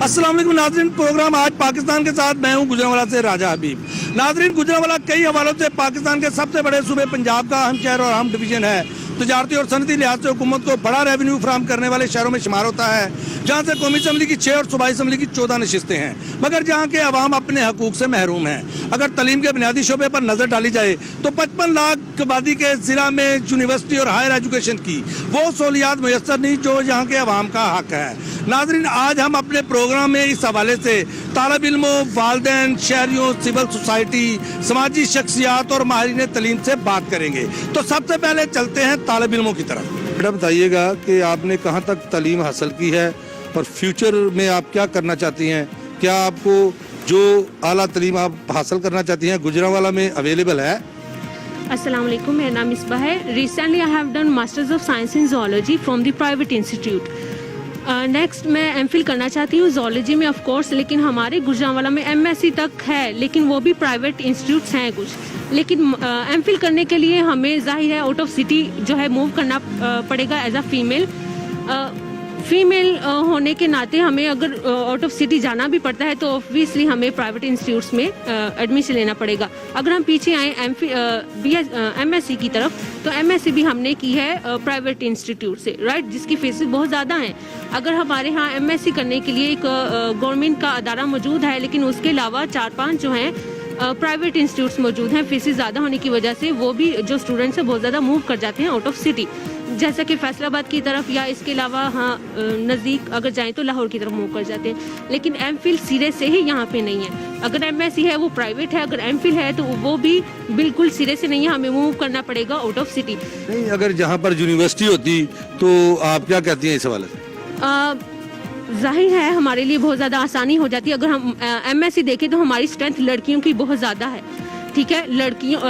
अस्सलाम वालेकुम नाज़रीन, प्रोग्राम आज पाकिस्तान के साथ मैं हूं गुजरांवाला से राजा हबीब। नाज़रीन, गुजरांवाला कई हवालों से पाकिस्तान के सबसे बड़े सूबे पंजाब का अहम शहर और अहम डिवीजन है। तजारती और सनती लिहाज से हुकूमत को बड़ा रेवेन्यू फराहम करने वाले शहरों में शुमार होता है, जहाँ से कौमी असम्बली की 6 और सूबाई असम्बली की 14 नशिस्तें हैं, मगर जहाँ के अवाम अपने हकूक से महरूम हैं। अगर तलीम के बुनियादी शोबे पर नजर डाली जाए तो 55 लाख आबादी के जिला में यूनिवर्सिटी और हायर एजुकेशन की वो सहूलियात मुयस्सर नहीं जो यहाँ के अवाम का हक है। नाज़रीन, आज हम अपने प्रोग्राम में इस हवाले से तालिब इल्मों, वालिदैन, शहरियों, सिविल सोसाइटी, समाजी शख्सियात और माहिरीन तलीम से बात करेंगे। तो सबसे पहले चलते हैं तालिब इल्मों की तरफ। बेटा बताइएगा कि आपने कहाँ तक तालीम हासिल की है और फ्यूचर में आप क्या करना चाहती हैं? क्या आपको जो आला तालीम आप हासिल करना चाहती हैं गुजरांवाला में अवेलेबल है? अस्सलाम वालेकुम, मेरा नाम मिसबा है। Recently I have done masters of science in zoology from the private institute. Next मैं एमफिल करना चाहती हूँ ज़ूलॉजी में ऑफ कोर्स, लेकिन हमारे गुजरांवाला में एमएससी तक है, लेकिन वो भी प्राइवेट इंस्टीट्यूट्स हैं कुछ। लेकिन एमफिल करने के लिए हमें ज़ाहिर है आउट ऑफ सिटी जो है मूव करना पड़ेगा एज अ फीमेल होने के नाते हमें अगर आउट ऑफ सिटी जाना भी पड़ता है तो ऑब्वियसली हमें प्राइवेट इंस्टीट्यूट्स में एडमिशन लेना पड़ेगा। अगर हम पीछे आए एमएससी की तरफ, तो एमएससी भी हमने की है प्राइवेट इंस्टीट्यूट से, राइट, जिसकी फीसेस बहुत ज़्यादा हैं। अगर हमारे यहाँ एमएससी करने के लिए एक गवर्नमेंट का अदारा मौजूद है, लेकिन उसके अलावा 4-5 जो हैं प्राइवेट इंस्टीट्यूट्स मौजूद हैं, फीसेस ज़्यादा होने की वजह से वो भी जो स्टूडेंट्स हैं बहुत ज़्यादा मूव कर जाते हैं आउट ऑफ सिटी, जैसा कि फैसलाबाद की तरफ या इसके अलावा नज़दीक अगर जाएं तो लाहौर की तरफ मूव कर जाते हैं। लेकिन एमफिल सिरे से ही यहाँ पे नहीं है। अगर एमएससी है वो प्राइवेट है, अगर एमफिल है तो वो भी बिल्कुल सिरे से नहीं है, हमें मूव करना पड़ेगा आउट ऑफ सिटी। नहीं, अगर जहाँ पर यूनिवर्सिटी होती तो आप क्या कहती हैं इस हवाले से? जाहिर है हमारे लिए बहुत ज़्यादा आसानी हो जाती है। अगर हम एमएससी देखें तो हमारी स्ट्रेंथ लड़कियों की बहुत ज़्यादा है, ठीक है।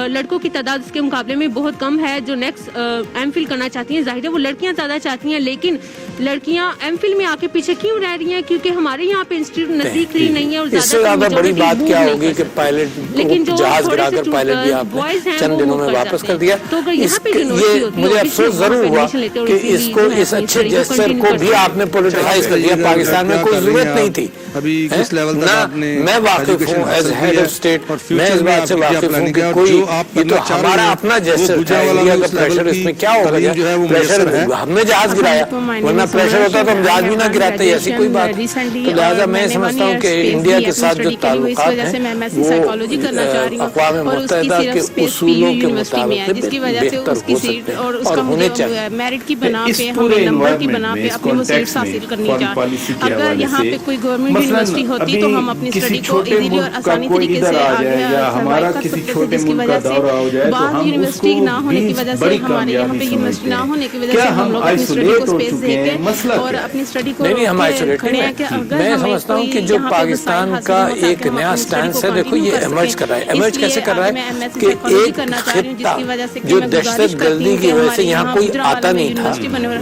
लड़कों की तादाद इसके मुकाबले में बहुत कम है जो नेक्स्ट एमफिल करना चाहती हैं। जाहिर है वो लड़कियां ज़्यादा चाहती हैं, लेकिन लड़कियां एमफिल में आके पीछे क्यों रह रही हैं? क्योंकि हमारे यहाँ पे इंस्टीट्यूट नजदीक ही नहीं है। और इससे ज़्यादा बड़ी बात क्या होगी कि पायलट जहाज गिराकर पायलट भी आपने चंद दिनों में वापस कर दिया। तो अगर यहाँ पे ये मुझे अफसोस जरूर हुआ कि इसको इस अच्छे जेस्चर को भी आपने पॉलिटिसाइज कर दिया। पाकिस्तान में कोई जरूरत नहीं थी। अभी किस लेवल तक आपने मैं वाकिफ हूँ एज हेड ऑफ स्टेट, मैं इस बात से वाकिफ हूँ कि कोई ये तो हमारा अपना जेस्चर था। इंडिया का प्रेशर इसमें क्या हो गया? प्रेशर हमने जहाज गिराया, वरना प्रेशर होता तो हम जहाज भी ना गिराते, ऐसी कोई बात। तो लिहाजा मैं समझता हूँ कि इंडिया के साथ जो ताल्लुकात हैं वो अक़वाम मुत्तहिदा के उसूलों के मुताबिक बेहतर हो सकते हैं और होने चाहिए। मेरिट की बना पे, हमें नंबर की बना पे अपनी सीट्स हासिल करनी चाहिए। अगर यहाँ पे कोई गवर्नमेंट यूनिवर्सिटी होती तो हम अपनी स्टडी को इजीली और आसानी तरीके से आगे सर्वाइव कर सकते थे, जिसकी वजह से बाद यूनिवर्सिटी ना होने की वजह से हमारे यहाँ पे यूनिवर्सिटी ना होने की वजह से हम लोग अपनी स्टडी को स्पेस देके और अपनी स्टडी को खड़े हैं कि अगर मैं समझता हूँ कि जो पाकिस्तान का एक नया स्टैंड है, देखो ये एमर्ज कर रहा है। एमर्ज कैसे कर रहा है कि एक खित्ता जो दहशत गर्दी की वजह से यहाँ कोई आता नहीं था,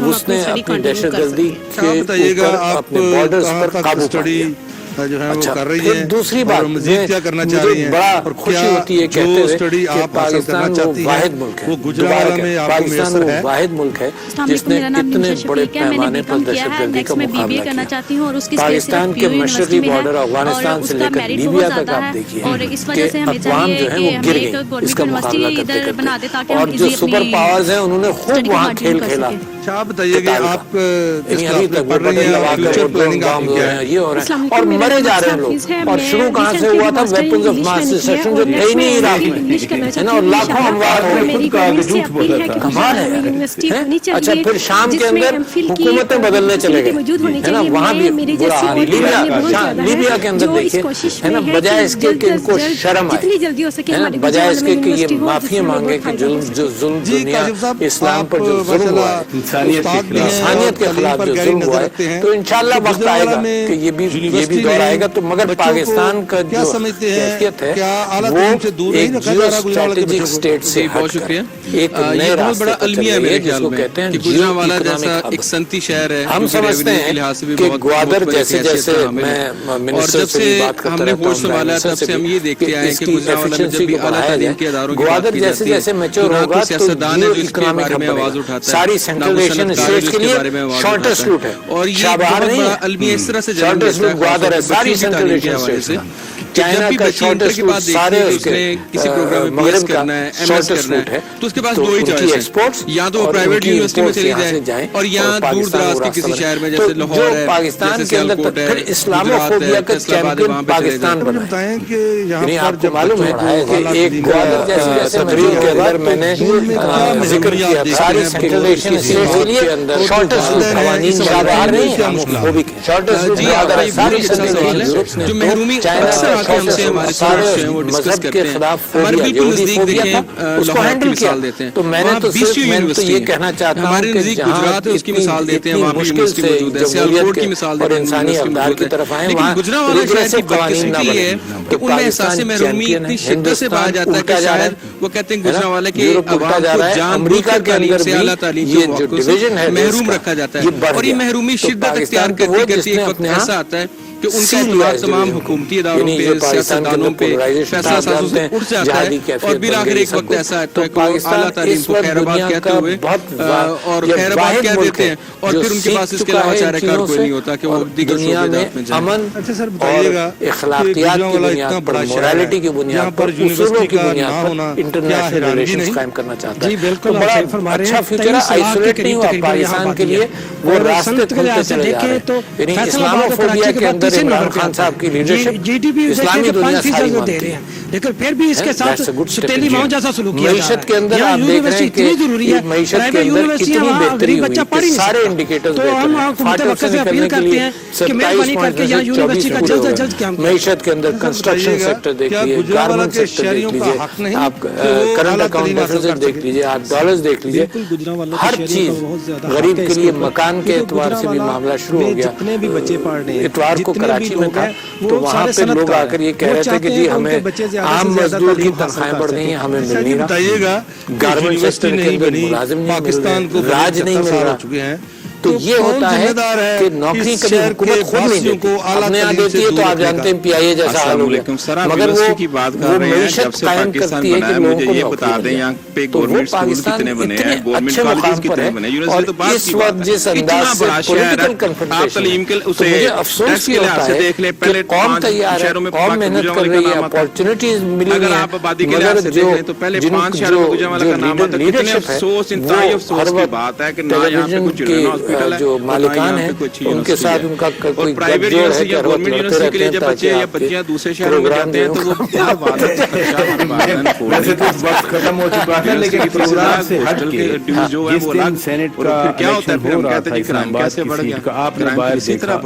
उसने अपनी दहशत गर्दी के ऊपर अपने बॉर्डर्स पर काबू पा लिया जो है अच्छा, वो कर रही फिर है। दूसरी बात मजीद क्या करना चाह रही है बड़ा और खुशी होती है कहते हुए कि पाकिस्तान वो वाहिद मुल्क है, वो गुजरांवाला में पाकिस्तान वो वाहिद मुल्क है जिसने कितने बड़े पैमाने पर दहशतगर्दी का मुकाबला किया। पाकिस्तान के मशरकी बॉर्डर अफगानिस्तान से लेकर लीबिया तक आप देखिए कि अक़वाम जो है वो गिर गई इसका मुकाबला करते करते, और जो सुपर पावर्स हैं उन्होंने खूब वहाँ खेल खेला। आप बताइए कि आप अभी तक पढ़ रही हैं, फ्यूचर प्लानिंग ये हो रहा है और मरे जा रहे हैं लोग। और शुरू कहाँ से हुआ था? वेपन्स ऑफ मास डिस्ट्रक्शन जो थे ही नहीं इराक में, है ना, और लाखों अमवात हो गए। कमाल है यार। अच्छा, फिर शाम के अंदर हुकूमतें बदलने चले गए, है ना, वहाँ भी बुरा हाल। लीबिया के अंदर देखिए, है ना, बजाय इसके कि इनको शर्म आए, है ना, बजाय इसके कि ये माफी मांगे कि जो जुल्म दुनिया इस्लाम पर जो जुल्म हुआ है, इंसानियत के खिलाफ जो जुल्म हुआ है, तो इंशाल्लाह वक्त आएगा कि ये भी दौर आएगा। तो मगर पाकिस्तान का जो हैसियत है वो एक जियो स्ट्रेटेजिक स्टेट से हटकर एक नए रास्ते पर चल रही है जिसको कहते हैं गुजरांवाला जैसा एक संती शहर है। हम समझते हैं कि ग्वादर जैसे जैसे मैं मिनिस्टर से भी बात करता रहता हूँ कि इसकी एफिशिएंसी को बढ़ाया जाए। ग्वादर जैसे जैसे मैच्योर होगा तो जियो इकोनॉमिक हब बनेगा। सारी सेंट्रल एजुकेशन स्टेट्स के लिए शॉर्टेस्ट रूट है, और ये शाहबहार बहुत नहीं बड़ा है, अलमिया इस तरह से जन्म शॉर्टेस्ट लेता रूट ग्वादर है, सारी सेंट्रल एशियन स्टेट्स का। चाइना का शॉर्टेस्ट रूट सारे उसके किसी प्रोग्राम में बीएस करना है, एमएस करना है, तो उसके पास दो ही चॉइस है, या तो वो प्राइवेट यूनिवर्सिटी में चली जाए और यहाँ दूर दराज के किसी शहर में जैसे लाहौर है, पाकिस्तान के अंदर फिर इस्लामोफोबिया का चैंपियन पाकिस्तान बना है। यानी आपको मालूम है कि एक ग्वादर जैसे तकरीर के अंदर मैंने जिक्र किया सारी सेंट्रल एशियन स्टेट्स के लिए अंदर शॉर्टेस्ट रूट कवानीन शाहबहार नहीं है, होमोफोबिक है, शॉर्टेस्ट रूट ग्वादर है, सारी सेंट्रल एशियन स्टेट्स जो महरूमी अक्सर आके हमसे हमारे स्टूडेंट्स हैं वो डिस्कस करते हैं, हमारे बिल्कुल नजदीक देखें उसको हैंडल मिसाल देते हैं। तो मैंने तो ये कहना चाहता हूं हमारे नजदीक गुजरात है उसकी मिसाल देते हैं, वहाँ पे यूनिवर्सिटी मौजूद है, सियालकोट की मिसाल देते हैं, इंसानी अवतार की तरफ आए, लेकिन गुजरांवाला शहर की बदकिस्मती है कि उनमें एहसास महरूमी इतनी शिद्दत से पाया जाता है कि शायद वो कहते हैं गुजरांवाला के अवाम को जानबूझकर तालीम से आला तालीम के मौकों से महरूम रखा जाता है, और ये महरूमी शिद्दत इख्तियार करते करते एक वक्त ऐसा आता है कि उनका एतबार तमाम हुकूमती इदारों पे, सियासतदानों पे, फैसला साजों से उठ जाता है, और फिर आखिर एक वक्त ऐसा आता है कि वो आला तालीम को खैराबाद कहते हुए और खैराबाद कह देते हैं, और फिर उनके पास इसके अलावा चारा कार कोई नहीं होता कि वो दीगर शोबेदात में जाए। अमन और इखलाकियात की बुनियाद पर, मोरालिटी की बुनियाद पर, उसूलों की बुनियाद पर इंटरनेशनल रिलेशंस कायम करना चाहता है। तो बड़ा अच्छा फ्यूचर है, आइसोलेट नहीं हुआ पाकिस्तान के लिए, वो रास्ते खुलते चले जा रहे हैं। यानी इस्लामोफोबिया के अंदर इमरान खान साहब की लीडरशिप जीडीपी इस्लामी दुनिया सारी दे रहे हैं, लेकिन फिर भी इसके साथ सुतेली माओ जैसा सलूक किया जा रहा है। मईशत के अंदर आप देख रहे हैं कि मईशत के अंदर कितनी बेहतरी हुई है, सारे इंडिकेटर्स बेहतर हैं। फाटक से निकलने के लिए 27 पॉइंट में से 24 पूरे हो रहे हैं। मईशत के अंदर कंस्ट्रक्शन सेक्टर देख लीजिए, गारमेंट सेक्टर देख लीजिए, आप करंट अकाउंट डेफिसिट देख लीजिए, आप डॉलर्स देख लीजिए, हर चीज गरीब के लिए मकान के एतबार से भी मामला शुरू हो गया। इतवार को कराची में था तो वहाँ पे लोग आकर ये कह रहे थे कि जी हमें आम मजदूर की तनख्वाहें बढ़ रही हैं, हमें मिल नहीं रहा, गारमेंट सेक्टर के अंदर मुलाजिम नहीं मिल रहे, राज नहीं मिल रहा। तो ये होता है कि नौकरी कभी हुकूमत खुद नहीं देती, अपने यहाँ देती है तो आप जानते हैं पीआईए जैसा हाल हो गया, मगर वो मईशत कायम करती है कि लोगों को बता दें यहाँ पे तो वो गवर्नमेंट स्कूल पाकिस्तान कितने बने हैं, इतने गवर्नमेंट अच्छे कॉलेजेस मुकाम पर कितने है, बने, और यूनिवर्सिटी तो बात इस की वक्त बात जिस है। अंदाज इतना से बड़ा शहर पॉलिटिकल है, आप कन्फ्रंटेशन तलीम के तो उसे मुझे अफसोस टेस्ट ये के होता लिहाज से है देख ले, कि पहले कौम 5 तैयार है, शहरों में कौम मेहनत कर रही है, अपॉर्चुनिटीज मिली हुई अगर हैं, आप आबादी के लिहाज मगर से जो देखें तो पहले 5 शहरों में गुजरांवाला का नाम आता है, कितने अफसोस, इंतहाई अफसोस की बात है कि ना यहाँ पे कुछ चिल्ड्रन हॉस्पिटल है, जो मालिकान है उनके साथ उनका कोई प्राइवेट यूनिवर्सिटी या गवर्नमेंट यूनिवर्सिटी के लिए जब बच्चे या बच्चियां दूसरे शहरों में जाते हैं तो वो क्या बात है। वैसे तो वक्त खत्म हो चुका है, लेकिन प्रोग्राम से हट के जिस दिन सेनेट का इलेक्शन हो रहा था इस्लामाबाद की सीट का, आपने बाहर देखा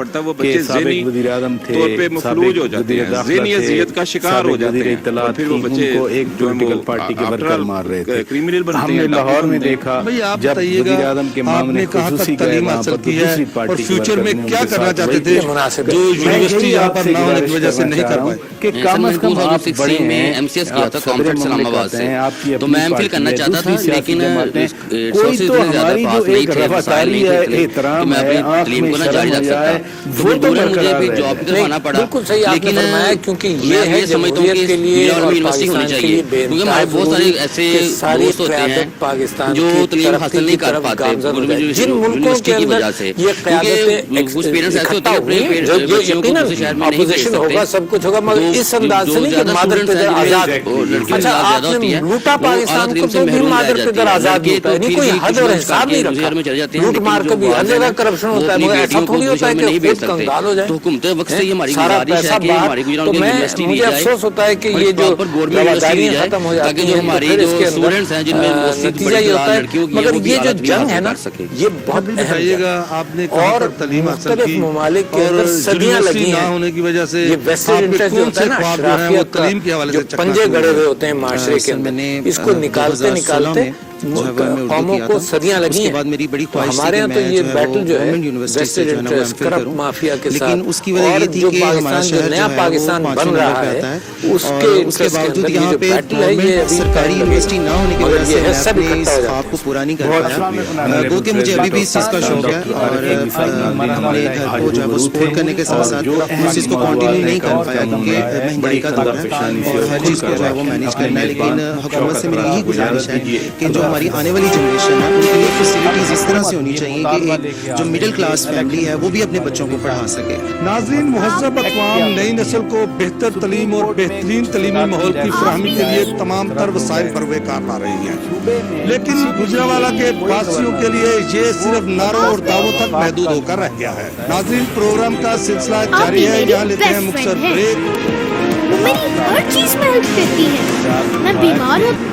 कि साबिक वज़ीर आज़म थे, साबिक वज़ीर दाखिला थे, का शिकार हो जाते वज़ीर हैं, इत्तलात थी, उनको एक पॉलिटिकल पार्टी के वर्कर मार रहे थे। क्रिमिनल बनते हमने हैं। लाहौर में देखा जब वज़ीर आज़म के मामले खुसूसी गए वहाँ पर दूसरी पार्टी और फ्यूचर में क्या करना चाहते थे जो यूनिवर्सिटी यहाँ पर ना होने की वजह से नहीं कर पाए। कि कम से कम आप बड़े हैं, एमसीएस किया था कॉम्प्लेक्स इस्लामाबाद से, आपकी तो मैं एमफिल करना चाहता था, लेकिन कोई तो हमारी जो एक रफ़ादारी है, एहतराम है, आँख में शर्म आ जाए, वो तो मुझे भी जॉब पे करना पड़ा। बिल्कुल सही आपने फरमाया, क्योंकि ये है समझता हूँ कि के लिए और यूनिवर्सिटी होनी चाहिए, क्योंकि हमारे बहुत सारे ऐसे दोस्त होते हैं पाकिस्तान जो तलीम हासिल नहीं कर पाते जिन मुल्कों के की वजह अंदर से, ये कुछ पेरेंट्स ऐसे होते हैं अपने बच्चियों को दूसरे शहर में नहीं भेज ऑपोजिशन होगा, सकते। सब कुछ होगा, मगर इस अंदाज से नहीं कि मादर पिदर आजाद। अच्छा, आपने लूटा पाकिस्तान को तो भी मादर पिदर आजाद होता है, नहीं कोई हद और हिसाब नहीं रखा, लूट मार के भी हर जगह करप्शन होता है, मगर ऐसा थोड़ी होता है कि खुद कंगाल हो जाए, तो हुकूमत वक्त से ये हमारी सारा गुजारिश पैसा है कि हमारी बाहर। गुजरात तो की मैं यूनिवर्सिटी मुझे दी जाए, अफसोस होता है कि ये जो रवादारियां खत्म हो जाती ताकि जो हैं, हमारी फिर जो इसके अंदर स्टूडेंट्स हैं जिनमें नतीजा ये होता है, मगर ये जो जंग है ना, ये बहुत बताइएगा आपने और तलीम हासिल मुख्तलिफ की ममालिक के अंदर और सदियां लगी यूनिवर्सिटी ना हैं, होने की वजह से ये वेस्टेड इंटरेस्ट जो होता है ना, अशराफियत का तलीम के हवाले जो से पंजे गड़े हुए होते हैं माशरे के अंदर, इसको निकालते निकालते कौमों को सदियां लगी हैं। मेरी बड़ी ख्वाहिश थी हमारे यहाँ तो ये बैटल जो है वेस्टेड इंटरेस्ट करप्ट माफिया के साथ, लेकिन उसकी वजह ये थी कि हमारा शहर नया पाकिस्तान बन रहा है उसके बावजूद यहाँ पे बैटल है, ये सरकारी यूनिवर्सिटी ना होने की वजह से मैं अपने इस ख्वाब को पूरा नहीं कर पाया। गो कि मुझे अभी भी इस चीज का کا شوق ہے اور ہم نے گھر کو جو ہے وہ سپورٹ کرنے کے ساتھ ساتھ اس چیز کو کنٹینیو نہیں کر پایا کیونکہ مہنگائی کا دور ہے اور ہر چیز کو جو ہے وہ مینیج کرنا ہے. لیکن حکومت سے میری یہی گزارش ہے کہ جو ہماری آنے والی جنریشن ہے ان کے لیے فیسلٹیز اس طرح سے ہونی چاہیے کہ جو مڈل کلاس فیملی ہے وہ بھی اپنے بچوں کو پڑھا سکے. ناظرین، مہذب اقوام نئی نسل کو بہتر تعلیم اور بہترین تعلیمی ماحول کی فراہمی کے لیے تمام تر وسائل پروے کار لا رہی ہیں، لیکن گجرانوالہ کے باسیوں کے لیے یہ صرف نعروں اور دعووں تک محدود ہو کر رہ گیا ہے. ناظرین، پروگرام کا سلسلہ جاری ہے. یہاں لیتے ہیں مختصر بریک. میری ہر چیز میں ہیلپ کرتی ہے. میں بیمار ہوں.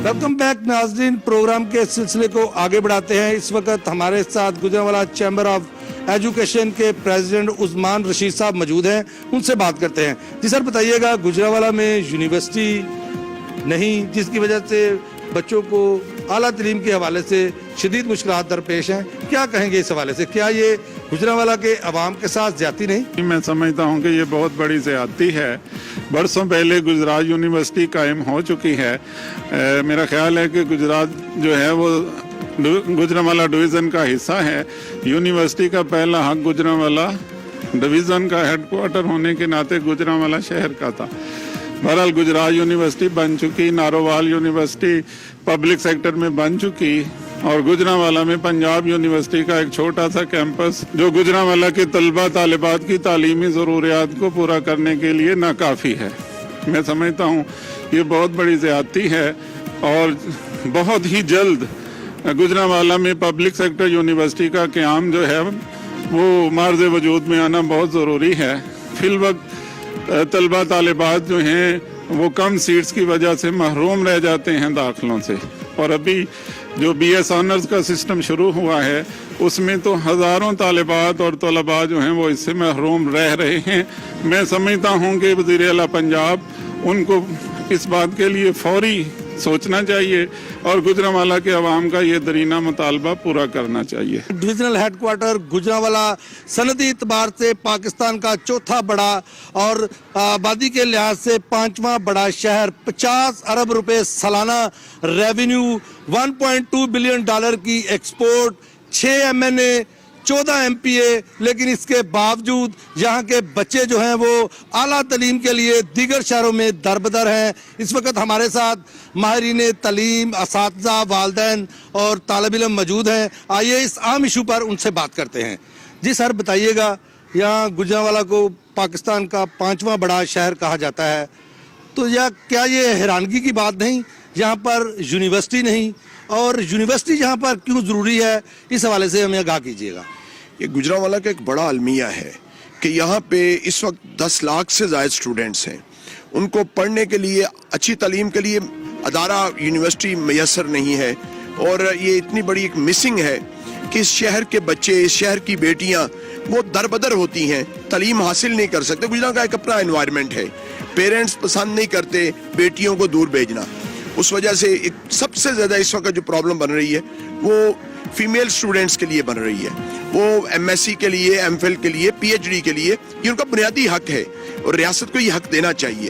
ویلکم بیک ناظرین، پروگرام کے سلسلے کو آگے بڑھاتے ہیں. اس وقت ہمارے ساتھ گجرانوالہ چیمبر آف ایجوکیشن کے پریزیڈنٹ عثمان رشید صاحب موجود ہیں. ان سے بات کرتے ہیں. جی سر، بتائیے گا گجرانوالہ میں یونیورسٹی نہیں، جس کی وجہ سے بچوں کو اعلیٰ تعلیم کے حوالے سے شدید مشکلات درپیش ہیں، کیا کہیں گے اس حوالے سے؟ کیا یہ گجرانوالہ کے عوام کے ساتھ زیادتی نہیں؟ میں سمجھتا ہوں کہ یہ بہت بڑی زیادتی ہے. برسوں پہلے گجرات یونیورسٹی قائم ہو چکی ہے. میرا خیال ہے کہ گجرات جو ہے وہ گجرانوالہ ڈویژن کا حصہ ہے. یونیورسٹی کا پہلا حق گجرانوالہ ڈویژن کا ہیڈ کوارٹر ہونے کے ناطے گجرانوالہ شہر کا تھا. بہرحال گجرات یونیورسٹی بن چکی، نارووال یونیورسٹی پبلک سیکٹر میں بن چکی، اور گجرانوالہ میں پنجاب یونیورسٹی کا ایک چھوٹا سا کیمپس جو گجرانوالہ کے طلبہ طالبات کی تعلیمی ضروریات کو پورا کرنے کے لیے ناکافی ہے. میں سمجھتا ہوں یہ بہت بڑی زیادتی ہے اور بہت ہی جلد گجرانوالہ میں پبلک سیکٹر یونیورسٹی کا قیام جو ہے وہ معرض وجود میں آنا بہت ضروری ہے. فی الوقت طلبہ طالبات جو ہیں وہ کم سیٹس کی وجہ سے محروم رہ جاتے ہیں داخلوں سے، اور ابھی جو بی ایس آنرز کا سسٹم شروع ہوا ہے اس میں تو ہزاروں طالبات اور طلباء جو ہیں وہ اس سے محروم رہ رہے ہیں. میں سمجھتا ہوں کہ وزیر اعلیٰ پنجاب ان کو اس بات کے لیے فوری سوچنا چاہیے اور گجرانوالہ کے عوام کا یہ درینہ مطالبہ پورا کرنا چاہیے. ڈویژنل ہیڈ کوارٹر گجرانوالہ صنعتی اعتبار سے پاکستان کا چوتھا بڑا اور آبادی کے لحاظ سے 5واں بڑا شہر، 50 ارب روپے سالانہ ریونیو، 1.2 بلین ڈالر کی ایکسپورٹ، 6 MNA، 14 MPA، لیکن اس کے باوجود یہاں کے بچے جو ہیں وہ اعلیٰ تعلیم کے لیے دیگر شہروں میں دربدر ہیں. اس وقت ہمارے ساتھ ماہرین تعلیم، اساتذہ، والدین اور طالب علم موجود ہیں. آئیے اس عام ایشو پر ان سے بات کرتے ہیں. جی سر، بتائیے گا، یہاں گجرانوالہ کو پاکستان کا 5واں بڑا شہر کہا جاتا ہے، تو کیا یہ حیرانگی کی بات نہیں یہاں پر یونیورسٹی نہیں، اور یونیورسٹی یہاں پر کیوں ضروری ہے، اس حوالے سے ہمیں آگاہ کیجیے گا. یہ گجرانوالہ کا ایک بڑا المیہ ہے کہ یہاں پہ اس وقت 10 لاکھ سے زائد سٹوڈنٹس ہیں. ان کو پڑھنے کے لیے، اچھی تعلیم کے لیے ادارہ یونیورسٹی میسر نہیں ہے، اور یہ اتنی بڑی ایک مسنگ ہے کہ اس شہر کے بچے، اس شہر کی بیٹیاں وہ دربدر ہوتی ہیں، تعلیم حاصل نہیں کر سکتے. گجرانوالہ کا ایک اپنا انوائرمنٹ ہے، پیرنٹس پسند نہیں کرتے بیٹیوں کو دور بھیجنا. اس وجہ سے ایک سب سے زیادہ اس وقت جو پرابلم بن رہی ہے وہ فیمیل سٹوڈنٹس کے لیے بن رہی ہے. وہ MSc کے لیے، MPhil کے لیے، PhD کے لیے، یہ ان کا بنیادی حق ہے اور ریاست کو یہ حق دینا چاہیے.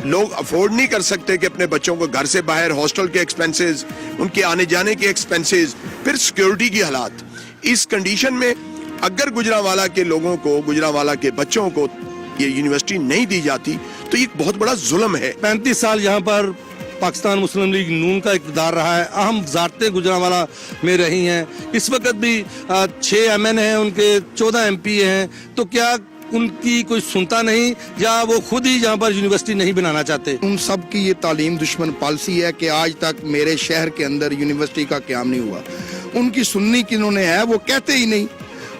لوگ افورڈ نہیں کر سکتے کہ اپنے بچوں کو گھر سے باہر، ہاسٹل کے ایکسپینسز، ان کے آنے جانے کے ایکسپینسز، پھر سیکیورٹی کی حالات. اس کنڈیشن میں اگر گجرانوالہ کے لوگوں کو، گجرانوالہ کے بچوں کو یہ یونیورسٹی نہیں دی جاتی تو یہ ایک بہت بڑا ظلم ہے. 35 سال یہاں پر پاکستان مسلم لیگ نون کا اقتدار رہا ہے، اہم وزارتیں گجرانوالہ میں رہی ہیں. اس وقت بھی 6 MN ہیں، ان کے 14 MPA ہیں، تو کیا ان کی کوئی سنتا نہیں یا وہ خود ہی یہاں پر یونیورسٹی نہیں بنانا چاہتے؟ ان سب کی یہ تعلیم دشمن پالیسی ہے کہ آج تک میرے شہر کے اندر یونیورسٹی کا قیام نہیں ہوا. ان کی سننی کنہوں نے ہے، وہ کہتے ہی نہیں،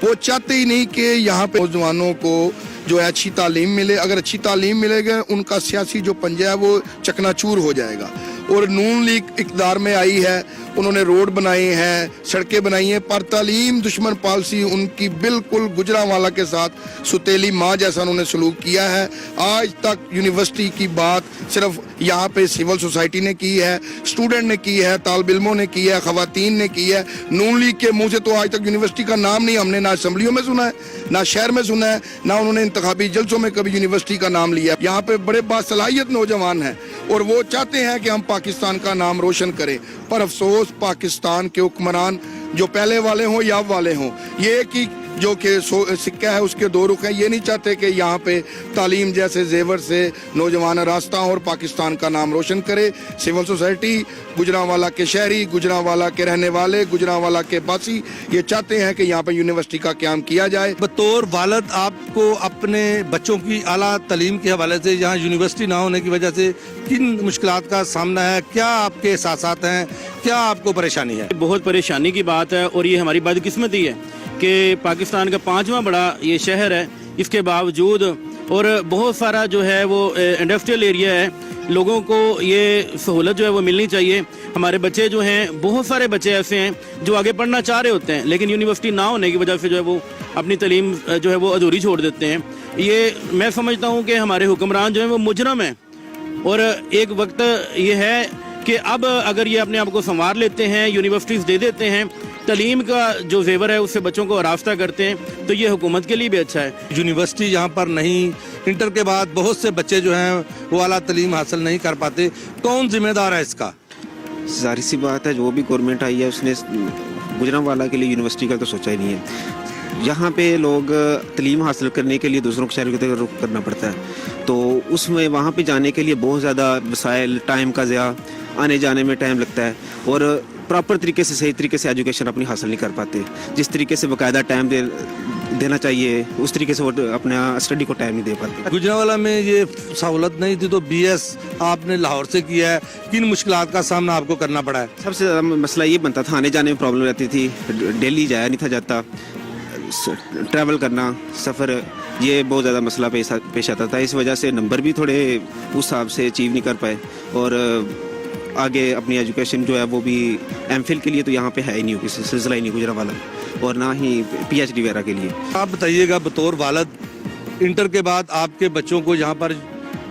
وہ چاہتے ہی نہیں کہ یہاں پہ نوجوانوں کو جو ہے اچھی تعلیم ملے. اگر اچھی تعلیم ملے گا ان کا سیاسی جو پنجہ ہے وہ چکنا چور ہو جائے گا. اور نون لیگ اقتدار میں آئی ہے، انہوں نے روڈ بنائے ہیں، سڑکیں بنائی ہیں، پر تعلیم دشمن پالیسی ان کی بالکل گجرانوالہ کے ساتھ ستیلی ماں جیسا انہوں نے سلوک کیا ہے. آج تک یونیورسٹی کی بات صرف یہاں پہ سول سوسائٹی نے کی ہے، اسٹوڈنٹ نے کی ہے، طالب علموں نے کی ہے، خواتین نے کی ہے. نون لیگ کے منہ سے تو آج تک یونیورسٹی کا نام نہیں ہم نے نہ اسمبلیوں میں سنا ہے، نہ شہر میں سنا ہے، نہ انہوں نے انتخابی جلسوں میں کبھی یونیورسٹی کا نام لیا. یہاں پہ بڑے باصلاحیت نوجوان ہیں اور وہ چاہتے ہیں کہ ہم پاکستان کا نام روشن کریں، پر افسوس پاکستان کے حکمران जो पहले वाले हों या अब वाले हों, ये एक ही जो कि सिक्का है उसके दो रुख हैं। ये नहीं चाहते कि यहाँ पे तालीम जैसे जेवर से नौजवान रास्ता और पाकिस्तान का नाम रोशन करे। सिविल सोसाइटी, गुजरांवाला के शहरी, गुजरांवाला के रहने वाले, गुजरांवाला के बासी ये चाहते हैं कि यहाँ पे यूनिवर्सिटी का क़याम किया जाए। बतौर वालिद आपको अपने बच्चों की आला तालीम के हवाले से यहाँ यूनिवर्सिटी ना होने की वजह से किन मुश्किलात का सामना है, क्या आपके एहसासात हैं, क्या आपको परेशानी है? बहुत परेशानी की बात है और ये हमारी बदकिस्मती है कि पाकिस्तान का 5वां बड़ा ये शहर है, इसके बावजूद और बहुत सारा जो है वो इंडस्ट्रियल एरिया है, लोगों को ये सहूलत जो है वो मिलनी चाहिए। हमारे बच्चे जो हैं, बहुत सारे बच्चे ऐसे हैं जो आगे पढ़ना चाह रहे होते हैं लेकिन यूनिवर्सिटी ना होने की वजह से जो है वो अपनी तालीम जो है वो अधूरी छोड़ देते हैं। ये मैं समझता हूँ कि हमारे हुक्मरान जो हैं वो मुजरम हैं और एक वक्त ये है कि अब अगर ये अपने आप को संवार लेते हैं, यूनिवर्सिटीज़ दे देते हैं, तालीम का जो जेवर है उससे बच्चों को आरास्ता करते हैं तो ये हुकूमत के लिए भी अच्छा है। यूनिवर्सिटी यहाँ पर नहीं, इंटर के बाद बहुत से बच्चे जो हैं वो आला तालीम हासिल नहीं कर पाते, कौन जिम्मेदार है इसका? जाहिर सी बात है, जो भी गवर्नमेंट आई है उसने गुजरांवाला के लिए यूनिवर्सिटी का तो सोचा ही नहीं है। यहाँ पे लोग तालीम हासिल करने के लिए दूसरों के शहर की तरफ रुख करना पड़ता है, तो उसमें वहाँ पे जाने के लिए बहुत ज़्यादा वसाइल, टाइम का ज़िया, आने जाने में टाइम लगता है और प्रॉपर तरीके से, सही तरीके से एजुकेशन अपनी हासिल नहीं कर पाते। जिस तरीके से बाकायदा टाइम देना चाहिए उस तरीके से वो अपना स्टडी को टाइम नहीं दे पाते। गुजरांवाला में ये सहूलत नहीं थी तो BS आपने लाहौर से किया है, किन मुश्किलात का सामना आपको करना पड़ा है? सबसे ज़्यादा मसला ये बनता था, आने जाने में प्रॉब्लम रहती थी, दिल्ली जाया नहीं था जाता, ट्रैवल करना, सफ़र, ये बहुत ज़्यादा मसला पेश आता था। इस वजह से नंबर भी थोड़े उस हिसाब से अचीव नहीं कर पाए और आगे अपनी एजुकेशन जो है वो भी MPhil के लिए तो यहाँ पे है ही नहीं, किसी सिलसिला ही नहीं गुजरांवाला और ना ही PhD वगैरह के लिए। आप बताइएगा बतौर वालिद, इंटर के बाद आपके बच्चों को यहाँ पर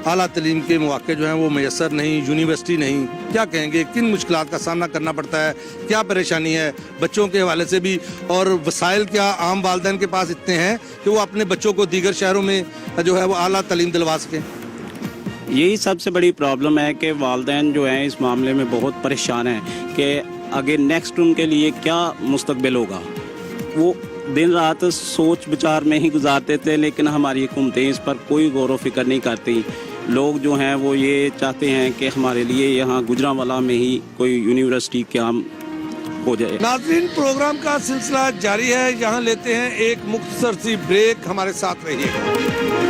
आला तालीम के मौके जो हैं वो मैसर नहीं, यूनिवर्सिटी नहीं, क्या कहेंगे, किन मुश्किलात का सामना करना पड़ता है, क्या परेशानी है बच्चों के हवाले से भी और वसाइल क्या आम वालिदैन के पास इतने हैं कि वो अपने बच्चों को दीगर शहरों में जो है वो आला तालीम दिलवा सकें? यही सबसे बड़ी प्रॉब्लम है कि वालिदैन जो हैं इस मामले में बहुत परेशान हैं कि आगे नेक्स्ट उनके लिए क्या मुस्तकबिल होगा। वो दिन रात सोच विचार में ही गुजारते थे लेकिन हमारी हुकूमतें इस पर कोई गौर व फिक्र नहीं करती। लोग जो हैं वो ये चाहते हैं कि हमारे लिए यहाँ गुजरांवाला में ही कोई यूनिवर्सिटी क़याम हो जाए। नाज़रीन, प्रोग्राम का सिलसिला जारी है, यहाँ लेते हैं एक मुख्तसर सी ब्रेक, हमारे साथ रहिएगा।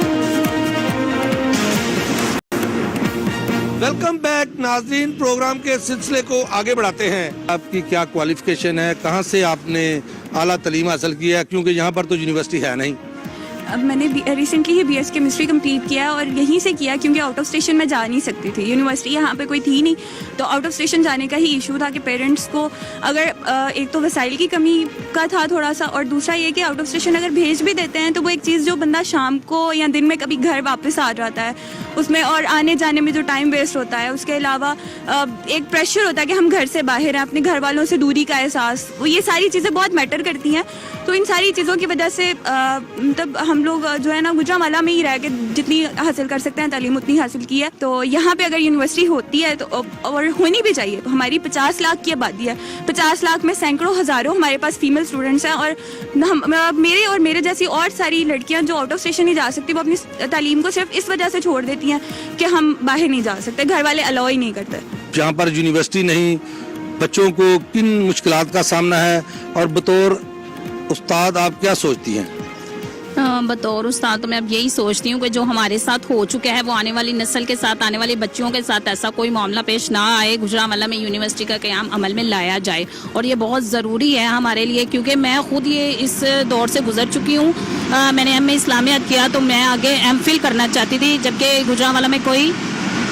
वेलकम बैक नाज़रीन, प्रोग्राम के सिलसिले को आगे बढ़ाते हैं। आपकी क्या क्वालिफिकेशन है, कहाँ से आपने आला तालीम हासिल किया है, क्योंकि यहाँ पर तो यूनिवर्सिटी है नहीं? अब मैंने रिसेंटली ही BS केमिस्ट्री कंप्लीट किया और यहीं से किया क्योंकि आउट ऑफ स्टेशन में जा नहीं सकती थी, यूनिवर्सिटी यहाँ पे कोई थी नहीं, तो आउट ऑफ स्टेशन जाने का ही इशू था कि पेरेंट्स को अगर एक तो वसाइल की कमी का था थोड़ा सा और दूसरा ये कि आउट ऑफ स्टेशन अगर भेज भी देते हैं तो वो एक चीज़ जो बंदा शाम को या दिन में कभी घर वापस आ जाता है उसमें और आने जाने में जो टाइम वेस्ट होता है, उसके अलावा एक प्रेशर होता है कि हम घर से बाहर हैं, अपने घर वालों से दूरी का एहसास, वो ये सारी चीज़ें बहुत मैटर करती हैं। तो इन सारी चीज़ों की वजह से मतलब हम लोग जो है ना गुजरांवाला में ही रह के जितनी हासिल कर सकते हैं तालीम उतनी हासिल की है। तो यहाँ पे अगर यूनिवर्सिटी होती है तो और होनी भी चाहिए। तो हमारी 50 लाख की आबादी है, 50 लाख में सैकड़ों हज़ारों हमारे पास फीमेल स्टूडेंट्स हैं और मेरे और मेरे जैसी और सारी लड़कियाँ जो आउट ऑफ स्टेशन नहीं जा सकती वो अपनी तालीम को सिर्फ इस वजह से छोड़ देती हैं कि हम बाहर नहीं जा सकते, घर वाले अलाउ ही नहीं करते। जहाँ पर यूनिवर्सिटी नहीं, बच्चों को किन मुश्किलात का सामना है और बतौर उस्ताद आप क्या सोचती हैं? बतौर उस्ताद तो मैं अब यही सोचती हूँ कि जो हमारे साथ हो चुका है वो आने वाली नस्ल के साथ, आने वाले बच्चों के साथ ऐसा कोई मामला पेश ना आए। गुजरांवाला में यूनिवर्सिटी का क़याम अमल में लाया जाए और ये बहुत ज़रूरी है हमारे लिए क्योंकि मैं खुद ये इस दौर से गुजर चुकी हूँ। मैंने MA इस्लामियात किया तो मैं आगे MPhil करना चाहती थी, जबकि गुजरांवाला में कोई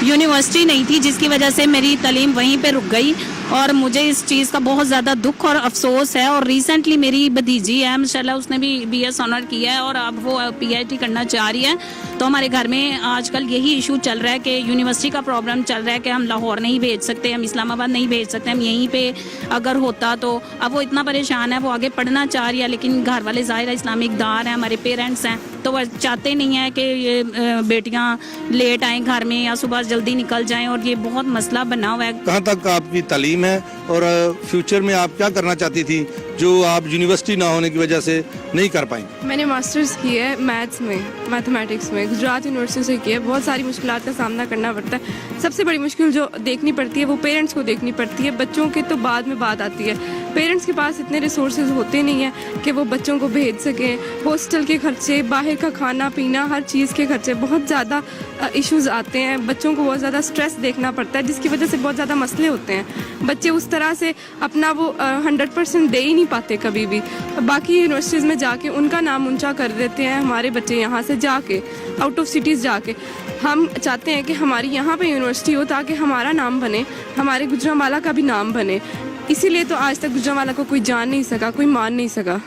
यूनिवर्सिटी नहीं थी जिसकी वजह से मेरी तालीम वहीं पे रुक गई और मुझे इस चीज़ का बहुत ज़्यादा दुख और अफसोस है। और रिसेंटली मेरी भतीजी है माशाल्लाह, उसने भी BS ऑनर किया है और अब वो PhD करना चाह रही है। तो हमारे घर में आजकल यही इशू चल रहा है कि यूनिवर्सिटी का प्रॉब्लम चल रहा है कि हम लाहौर नहीं भेज सकते, हम इस्लामाबाद नहीं भेज सकते, हम यहीं पे अगर होता तो। अब वो इतना परेशान है, वो आगे पढ़ना चाह रही है लेकिन घर वाले ज़ाहिर इस्लामिक दार हैं, हमारे पेरेंट्स हैं, तो वह चाहते नहीं हैं कि ये बेटियाँ लेट आएँ घर में या सुबह जल्दी निकल जाएँ और ये बहुत मसला बना हुआ है। कहाँ तक आपकी तालीम है और फ्यूचर में आप क्या करना चाहती थी जो आप यूनिवर्सिटी ना होने की वजह से नहीं कर पाई? मैंने मास्टर्स की है मैथ्स में, मैथमेटिक्स में, गुजरात यूनिवर्सिटी से की है। बहुत सारी मुश्किलात का सामना करना पड़ता है। सबसे बड़ी मुश्किल जो देखनी पड़ती है वो पेरेंट्स को देखनी पड़ती है। बच्चों के तो बाद में बात आती है। पेरेंट्स के पास इतने रिसोर्सेज होते नहीं हैं कि वो बच्चों को भेज सकें। हॉस्टल के खर्चे, बाहर का खाना पीना, हर चीज़ के खर्चे, बहुत ज़्यादा इश्यूज़ आते हैं। बच्चों को बहुत ज़्यादा स्ट्रेस देखना पड़ता है, जिसकी वजह से बहुत ज़्यादा मसले होते हैं। बच्चे उस तरह से अपना वो 100% दे ही नहीं पाते कभी भी। बाकी यूनिवर्सिटीज़ में जाके उनका नाम ऊंचा कर देते हैं हमारे बच्चे, यहाँ से जाके आउट ऑफ सिटीज़ जाके। हम चाहते हैं कि हमारी यहाँ पे यूनिवर्सिटी हो ताकि हमारा नाम बने, हमारे गुजरांवाला का भी नाम बने। इसीलिए तो आज तक गुजरांवाला को कोई जान नहीं सका, कोई मान नहीं सका।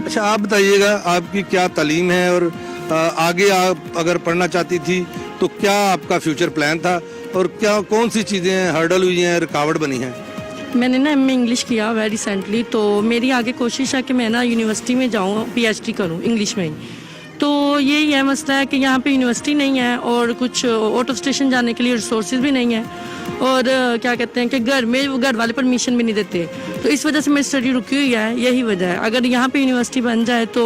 अच्छा, आप बताइएगा आपकी क्या तालीम है और आगे आप अगर पढ़ना चाहती थी तो क्या आपका फ्यूचर प्लान था और क्या कौन सी चीज़ें हर्डल हुई हैं, रुकावट बनी हैं? मैंने ना एमए इंग्लिश किया है रिसेंटली, तो मेरी आगे कोशिश है कि मैं ना यूनिवर्सिटी में जाऊँ, पीएचडी करूँ इंग्लिश में ही। तो यही है मसला है कि यहाँ पे यूनिवर्सिटी नहीं है और कुछ आउट ऑफ स्टेशन जाने के लिए रिसोर्सेज भी नहीं है और क्या कहते हैं कि घर में वो घर वाले परमिशन भी नहीं देते। तो इस वजह से मेरी स्टडी रुकी हुई है, यही वजह है। अगर यहाँ पे यूनिवर्सिटी बन जाए तो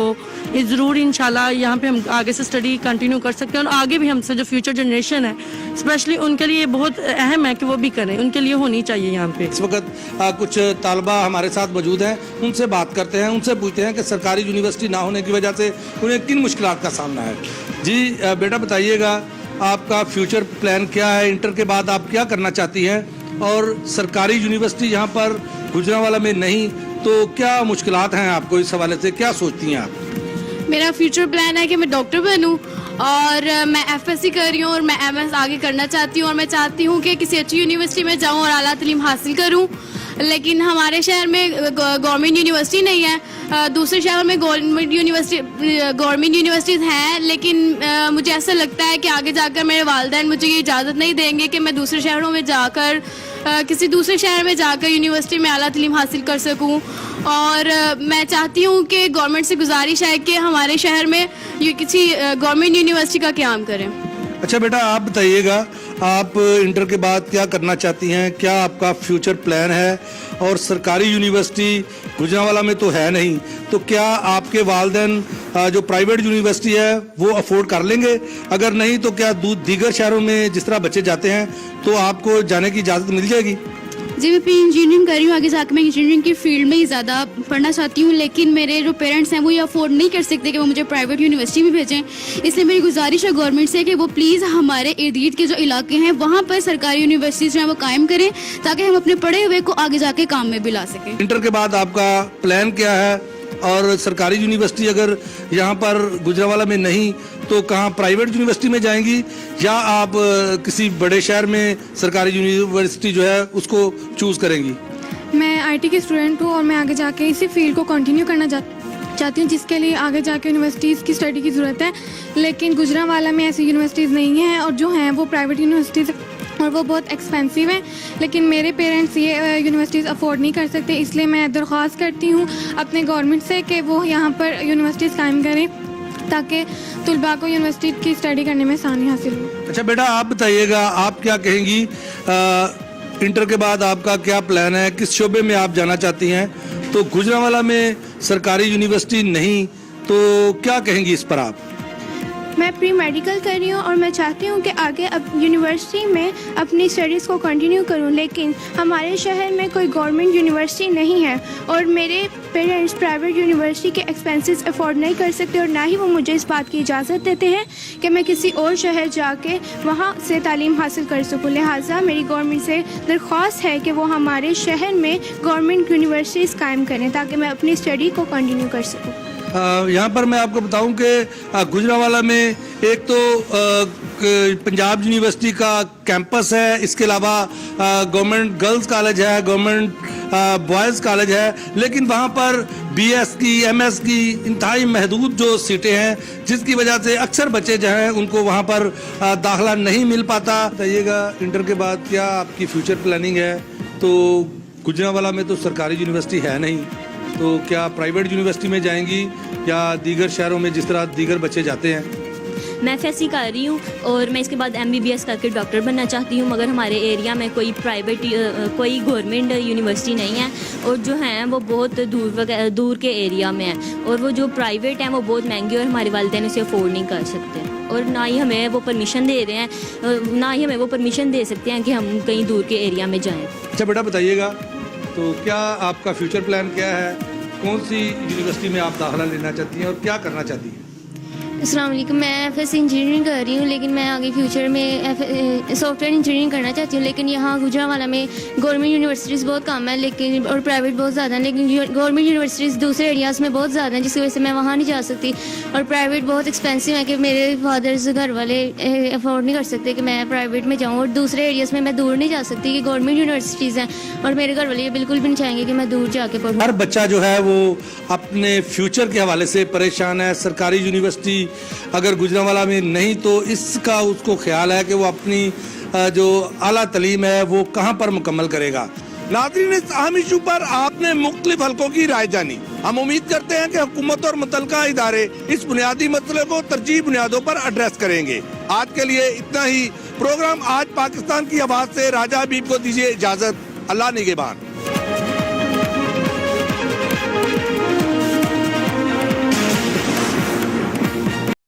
ये ज़रूर इंशाल्लाह यहाँ पे हम आगे से स्टडी कंटिन्यू कर सकते हैं और आगे भी हमसे जो फ्यूचर जनरेशन है स्पेशली उनके लिए बहुत अहम है कि वो भी करें, उनके लिए होनी चाहिए यहाँ पे। इस वक्त कुछ तालबा हमारे साथ मौजूद हैं, उनसे बात करते हैं, उनसे पूछते हैं कि सरकारी यूनिवर्सिटी ना होने की वजह से उन्हें किन मुश्किलात का सामना है। जी बेटा बताइएगा, आपका फ्यूचर प्लान क्या है? इंटर के बाद आप क्या करना चाहती हैं और सरकारी यूनिवर्सिटी यहाँ पर गुजरांवाला में नहीं तो क्या मुश्किलात हैं आपको? इस हवाले से क्या सोचती हैं आप? मेरा फ्यूचर प्लान है कि मैं डॉक्टर बनूं और मैं एफएससी कर रही हूँ और मैं एमएस आगे करना चाहती हूँ और मैं चाहती हूँ कि किसी अच्छी यूनिवर्सिटी में जाऊँ और आला तालीम हासिल करूँ। लेकिन हमारे शहर में गवर्नमेंट यूनिवर्सिटी नहीं है। दूसरे शहरों में गवर्नमेंट यूनिवर्सिटीज़ हैं, लेकिन मुझे ऐसा लगता है कि आगे जाकर मेरे वालिदैन मुझे ये इजाज़त नहीं देंगे कि मैं दूसरे शहरों में जाकर किसी दूसरे शहर में जाकर यूनिवर्सिटी में आला तालीम हासिल कर सकूं। और मैं चाहती हूं कि गवर्नमेंट से गुजारिश है कि हमारे शहर में किसी गवर्नमेंट यूनिवर्सिटी का क़याम करें। अच्छा बेटा, आप बताइएगा, आप इंटर के बाद क्या करना चाहती हैं? क्या आपका फ्यूचर प्लान है? और सरकारी यूनिवर्सिटी गुजरांवाला में तो है नहीं, तो क्या आपके वालिदैन जो प्राइवेट यूनिवर्सिटी है वो अफोर्ड कर लेंगे? अगर नहीं तो क्या दीगर शहरों में जिस तरह बच्चे जाते हैं तो आपको जाने की इजाज़त मिल जाएगी? जी, मैं इंजीनियरिंग कर रही हूँ। आगे जाकर मैं इंजीनियरिंग की फील्ड में ही ज़्यादा पढ़ना चाहती हूँ, लेकिन मेरे जो पेरेंट्स हैं वो ये अफोर्ड नहीं कर सकते कि वो मुझे प्राइवेट यूनिवर्सिटी में भेजें। इसलिए मेरी गुजारिश है गवर्नमेंट से कि वो प्लीज़ हमारे इर्द गिर्द के जो इलाके हैं वहाँ पर सरकारी यूनिवर्सिटीज़ जो हैं वो कायम करें ताकि हम अपने पढ़े हुए को आगे जाके काम में भी ला सकें। इंटर के बाद आपका प्लान क्या है? और सरकारी यूनिवर्सिटी अगर यहाँ पर गुजरांवाला में नहीं तो कहाँ प्राइवेट यूनिवर्सिटी में जाएंगी या आप किसी बड़े शहर में सरकारी यूनिवर्सिटी जो है उसको चूज़ करेंगी? मैं आईटी की स्टूडेंट हूँ और मैं आगे जाके इसी फील्ड को कंटिन्यू करना चाहती हूँ, जिसके लिए आगे जाके यूनिवर्सिटीज़ की स्टडी की ज़रूरत है। लेकिन गुजरांवाला में ऐसी यूनिवर्सिटीज़ नहीं हैं और जो हैं वो प्राइवेट यूनिवर्सिटीज़ और वो बहुत एक्सपेंसिव हैं। लेकिन मेरे पेरेंट्स ये यूनिवर्सिटीज़ अफोर्ड नहीं कर सकते, इसलिए मैं दरख्वास्त करती हूँ अपने गवर्नमेंट से कि वो यहाँ पर यूनिवर्सिटीज़ कायम करें ताकि तुलबा को यूनिवर्सिटी की स्टडी करने में आसानी हासिल हो। अच्छा बेटा, आप बताइएगा, आप क्या कहेंगी? इंटर के बाद आपका क्या प्लान है? किस शोबे में आप जाना चाहती हैं? तो गुजरांवाला में सरकारी यूनिवर्सिटी नहीं तो क्या कहेंगी इस पर आप? मैं प्री मेडिकल कर रही हूँ और मैं चाहती हूँ कि आगे अब यूनिवर्सिटी में अपनी स्टडीज़ को कंटिन्यू करूँ, लेकिन हमारे शहर में कोई गवर्नमेंट यूनिवर्सिटी नहीं है और मेरे पेरेंट्स प्राइवेट यूनिवर्सिटी के एक्सपेंसेस अफोर्ड नहीं कर सकते और ना ही वो मुझे इस बात की इजाज़त देते हैं कि मैं किसी और शहर जाके वहाँ से तालीम हासिल कर सकूँ। लिहाजा मेरी गवर्नमेंट से दरख्वास्त है कि वो हमारे शहर में गवर्नमेंट यूनिवर्सिटीज़ कायम करें ताकि मैं अपनी स्टडी को कंटिन्यू कर सकूँ। यहाँ पर मैं आपको बताऊं कि गुजरांवाला में एक तो पंजाब यूनिवर्सिटी का कैंपस है, इसके अलावा गवर्नमेंट गर्ल्स कॉलेज है, गवर्नमेंट बॉयज़ कॉलेज है, लेकिन वहाँ पर बीएस की एमएस की इंतहाई महदूद जो सीटें हैं, जिसकी वजह से अक्सर बच्चे जो हैं उनको वहाँ पर दाखिला नहीं मिल पाता। बताइएगा, इंटर के बाद क्या आपकी फ्यूचर प्लानिंग है? तो गुजरांवाला में तो सरकारी यूनिवर्सिटी है नहीं, तो क्या प्राइवेट यूनिवर्सिटी में जाएंगी या दीगर शहरों में जिस तरह दीगर बच्चे जाते हैं? میں FSC کر رہی ہوں اور میں اس کے بعد MBBS کر کے ڈاکٹر بننا چاہتی ہوں، مگر ہمارے ایریا میں کوئی پرائیویٹ کوئی گورنمنٹ یونیورسٹی نہیں ہے، اور جو ہیں وہ بہت دور کے ایریا میں ہیں، اور وہ جو پرائیویٹ ہیں وہ بہت مہنگی، اور ہمارے والدین اسے افورڈ نہیں کر سکتے، اور نہ ہی ہمیں وہ پرمیشن دے رہے ہیں، نہ ہی ہمیں وہ پرمیشن دے سکتے ہیں کہ ہم کہیں دور کے ایریا میں جائیں۔ اچھا بیٹا بتائیے گا، تو کیا آپ کا فیوچر پلان کیا ہے؟ کون سی یونیورسٹی میں آپ داخلہ لینا چاہتی ہیں اور کیا کرنا چاہتی ہیں؟ السلام علیکم، میں FSC انجینئرنگ کر رہی ہوں، لیکن میں آگے فیوچر میں سافٹ ویئر انجینئرنگ کرنا چاہتی ہوں، لیکن یہاں گوجرانوالہ میں گورنمنٹ یونیورسٹیز بہت کم ہے، لیکن اور پرائیویٹ بہت زیادہ ہیں، لیکن گورنمنٹ یونیورسٹیز دوسرے ایریاز میں بہت زیادہ ہیں، جس کی وجہ سے میں وہاں نہیں جا سکتی، اور پرائیویٹ بہت ایکسپینسو ہے کہ میرے فادرز گھر والے افورڈ نہیں کر سکتے کہ میں پرائیویٹ میں جاؤں، اور دوسرے ایریاز میں دور نہیں جا سکتی کہ گورنمنٹ یونیورسٹیز ہیں، اور میرے گھر والے یہ بالکل بھی نہیں چاہیں گے کہ میں دور جا کے پڑھوں۔ ہر بچہ جو ہے وہ اپنے فیوچر کے حوالے سے پریشان ہے۔ سرکاری یونیورسٹی اگر گوجرانوالہ میں نہیں تو اس کا اس کو خیال ہے کہ وہ اپنی جو اعلیٰ تعلیم ہے وہ کہاں پر مکمل کرے گا۔ ناظرین، اس اہم ایشو پر آپ نے مختلف حلقوں کی رائے جانی۔ ہم امید کرتے ہیں کہ حکومت اور متعلقہ ادارے اس بنیادی مسئلے کو ترجیحی بنیادوں پر ایڈریس کریں گے۔ آج کے لیے اتنا ہی۔ پروگرام آج پاکستان کی آواز سے راجہ حبیب کو دیجیے اجازت۔ اللہ نگہبان۔